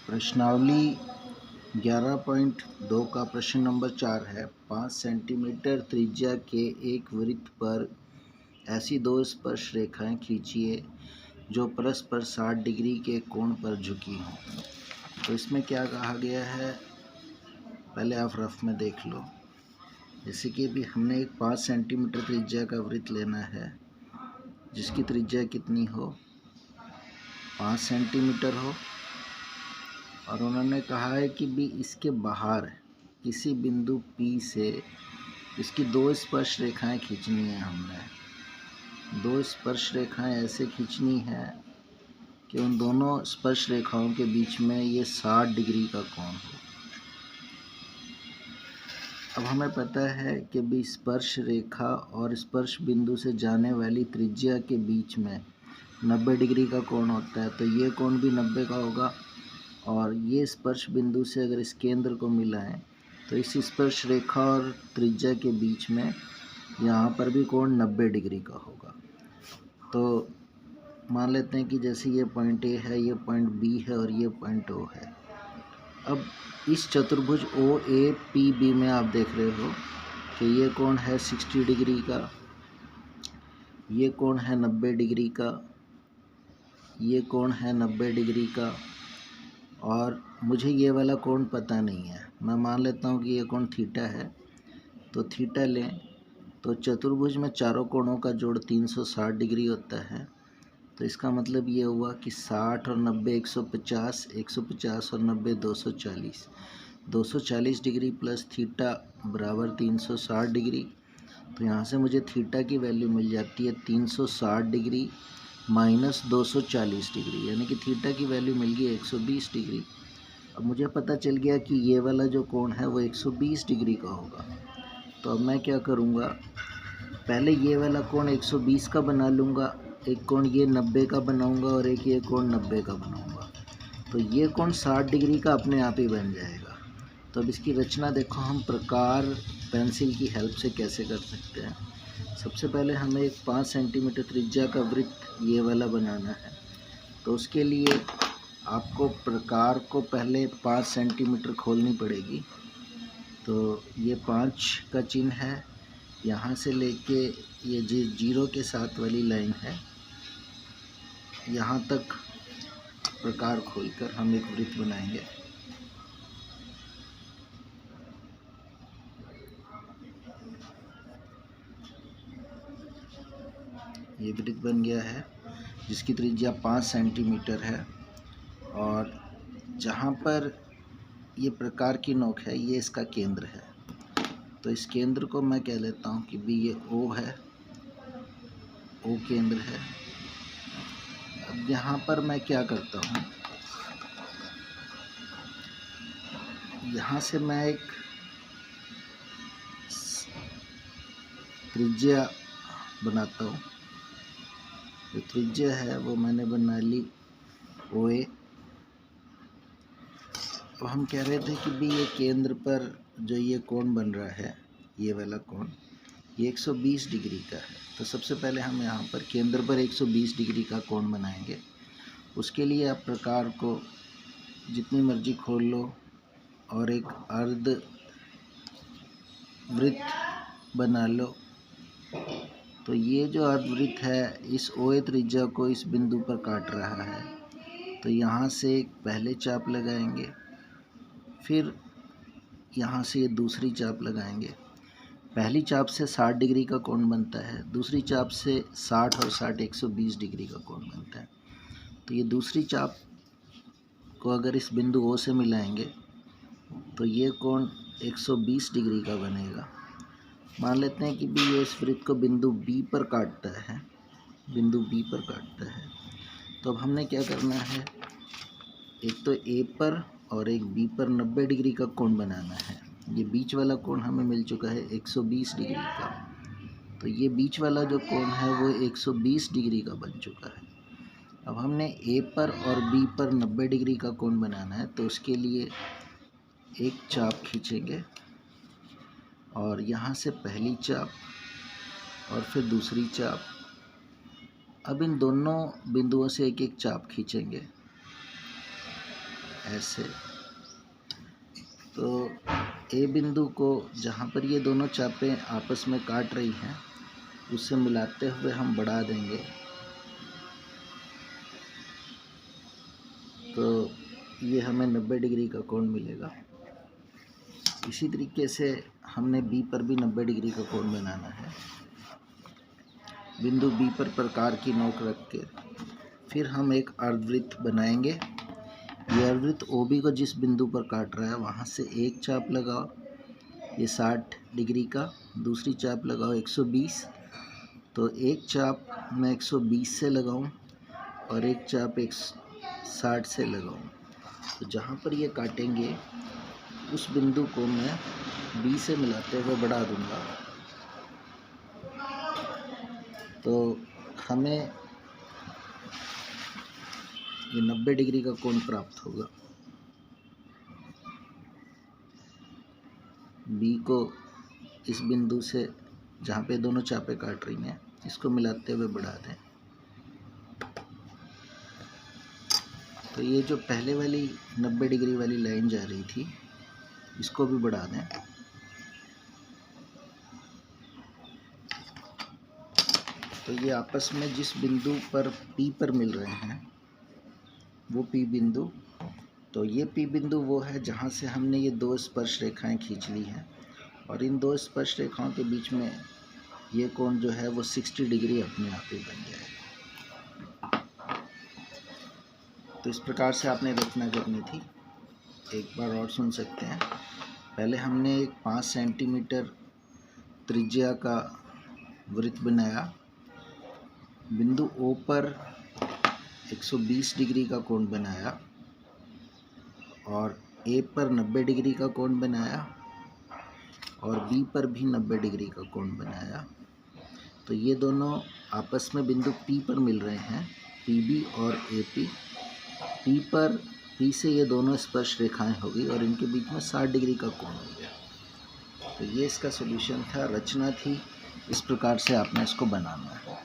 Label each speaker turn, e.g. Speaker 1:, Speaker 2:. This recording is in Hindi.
Speaker 1: प्रश्नावली 11.2 का प्रश्न नंबर 4 है। 5 सेंटीमीटर त्रिज्या के एक वृत्त पर ऐसी दो स्पर्श रेखाएं खींचिए जो परस्पर 60 डिग्री के कोण पर झुकी हों। तो इसमें क्या कहा गया है, पहले आप रफ में देख लो। जैसे कि अभी हमने एक 5 सेंटीमीटर त्रिज्या का वृत्त लेना है जिसकी त्रिज्या कितनी हो, 5 सेंटीमीटर हो, और उन्होंने कहा है कि भी इसके बाहर किसी बिंदु P से इसकी दो स्पर्श रेखाएं खींचनी है। हमने दो स्पर्श रेखाएं ऐसे खींचनी है कि उन दोनों स्पर्श रेखाओं के बीच में ये 60 डिग्री का कोण हो। अब हमें पता है कि भी स्पर्श रेखा और स्पर्श बिंदु से जाने वाली त्रिज्या के बीच में 90 डिग्री का कोण होता है, तो ये कोण भी 90 का होगा। और ये स्पर्श बिंदु से अगर इस केंद्र को मिलाएं तो इस स्पर्श रेखा और त्रिज्या के बीच में यहाँ पर भी कोण 90 डिग्री का होगा। तो मान लेते हैं कि जैसे ये पॉइंट ए है, ये पॉइंट बी है और ये पॉइंट ओ है। अब इस चतुर्भुज ओ ए पी बी में आप देख रहे हो कि ये कोण है 60 डिग्री का, ये कोण है 90 डिग्री का, ये कोण है 90 डिग्री का, और मुझे ये वाला कोण पता नहीं है। मैं मान लेता हूँ कि ये कोण थीटा है, तो थीटा लें तो चतुर्भुज में चारों कोणों का जोड़ 360 डिग्री होता है। तो इसका मतलब ये हुआ कि 60 और 90 150, 150 और 90 240, 240 डिग्री प्लस थीटा बराबर 360 डिग्री। तो यहाँ से मुझे थीटा की वैल्यू मिल जाती है 360 डिग्री माइनस 240 डिग्री, यानी कि थीटा की वैल्यू मिल गई 120 डिग्री। अब मुझे पता चल गया कि ये वाला जो कोण है वो 120 डिग्री का होगा। तो अब मैं क्या करूँगा, पहले ये वाला कोण 120 का बना लूँगा, एक कोण ये 90 का बनाऊँगा और एक ये कोण 90 का बनाऊँगा। तो ये कोण 60 डिग्री का अपने आप ही बन जाएगा। तो अब इसकी रचना देखो, हम प्रकार पेंसिल की हेल्प से कैसे कर सकते हैं। सबसे पहले हमें एक 5 सेंटीमीटर त्रिज्या का वृत्त ये वाला बनाना है। तो उसके लिए आपको प्रकार को पहले 5 सेंटीमीटर खोलनी पड़ेगी। तो ये 5 का चिन्ह है, यहाँ से लेके ये जीरो के साथ वाली लाइन है, यहाँ तक प्रकार खोलकर हम एक वृत्त बनाएंगे। ये वृत्त बन गया है जिसकी त्रिज्या 5 सेंटीमीटर है, और जहाँ पर ये प्रकार की नोक है ये इसका केंद्र है। तो इस केंद्र को मैं कह लेता हूँ कि भी ये O है, O केंद्र है। अब यहाँ पर मैं क्या करता हूँ, यहाँ से मैं एक त्रिज्या बनाता हूँ। जो त्रिज्या है वो मैंने बना ली OA। अब हम कह रहे थे कि भी ये केंद्र पर जो ये कोण बन रहा है, ये वाला कोण, ये 120 डिग्री का है। तो सबसे पहले हम यहाँ पर केंद्र पर 120 डिग्री का कोण बनाएंगे। उसके लिए आप प्रकार को जितनी मर्जी खोल लो और एक अर्ध वृत्त बना लो। तो ये जो अर्धवृत्त है इस OA त्रिज्या को इस बिंदु पर काट रहा है। तो यहाँ से पहले चाप लगाएंगे, फिर यहाँ से ये दूसरी चाप लगाएंगे। पहली चाप से 60 डिग्री का कोण बनता है, दूसरी चाप से 60 और 60 120 डिग्री का कोण बनता है। तो ये दूसरी चाप को अगर इस बिंदु O से मिलाएंगे तो ये कोण 120 डिग्री का बनेगा। मान लेते हैं कि भी ये इस वृत्त को बिंदु B पर काटता है, बिंदु B पर काटता है। तो अब हमने क्या करना है, एक तो A पर और एक B पर 90 डिग्री का कोण बनाना है। ये बीच वाला कोण हमें मिल चुका है 120 डिग्री का। तो ये बीच वाला जो कोण है वो 120 डिग्री का बन चुका है। अब हमने A पर और B पर 90 डिग्री का कोण बनाना है। तो उसके लिए एक चाप खींचेंगे और यहाँ से पहली चाप और फिर दूसरी चाप। अब इन दोनों बिंदुओं से एक एक चाप खींचेंगे ऐसे। तो ए बिंदु को जहाँ पर ये दोनों चापें आपस में काट रही हैं उससे मिलाते हुए हम बढ़ा देंगे, तो ये हमें 90 डिग्री का कोण मिलेगा। इसी तरीके से हमने बी पर भी 90 डिग्री का कोण बनाना है। बिंदु बी पर प्रकार की नोक रख के फिर हम एक अर्धवृत्त बनाएंगे। ये अर्धवृत्त OB को जिस बिंदु पर काट रहा है वहाँ से एक चाप लगाओ, ये 60 डिग्री का, दूसरी चाप लगाओ 120। तो एक चाप मैं 120 से लगाऊं और एक चाप 60 से लगाऊं। तो जहाँ पर ये काटेंगे उस बिंदु को मैं B से मिलाते हुए बढ़ा दूंगा, तो हमें ये 90 डिग्री का कोण प्राप्त होगा। B को इस बिंदु से जहाँ पे दोनों चापें काट रही हैं इसको मिलाते हुए बढ़ा दें। तो ये जो पहले वाली 90 डिग्री वाली लाइन जा रही थी इसको भी बढ़ा दें। तो ये आपस में जिस बिंदु पर P पर मिल रहे हैं वो P बिंदु, तो ये P बिंदु वो है जहाँ से हमने ये दो स्पर्श रेखाएं खींच ली हैं और इन दो स्पर्श रेखाओं के बीच में ये कोण जो है वो 60 डिग्री अपने आप ही बन जाएगा। तो इस प्रकार से आपने रचना करनी थी। एक बार और सुन सकते हैं। पहले हमने एक 5 सेंटीमीटर त्रिज्या का वृत्त बनाया, बिंदु O पर 120 डिग्री का कोण बनाया और A पर 90 डिग्री का कोण बनाया और B पर भी 90 डिग्री का कोण बनाया। तो ये दोनों आपस में बिंदु P पर मिल रहे हैं, PB और AP। P से ये दोनों स्पर्श रेखाएं हो गई और इनके बीच में 60 डिग्री का कोण हो गया। तो ये इसका सॉल्यूशन था, रचना थी। इस प्रकार से आपने इसको बनाना है।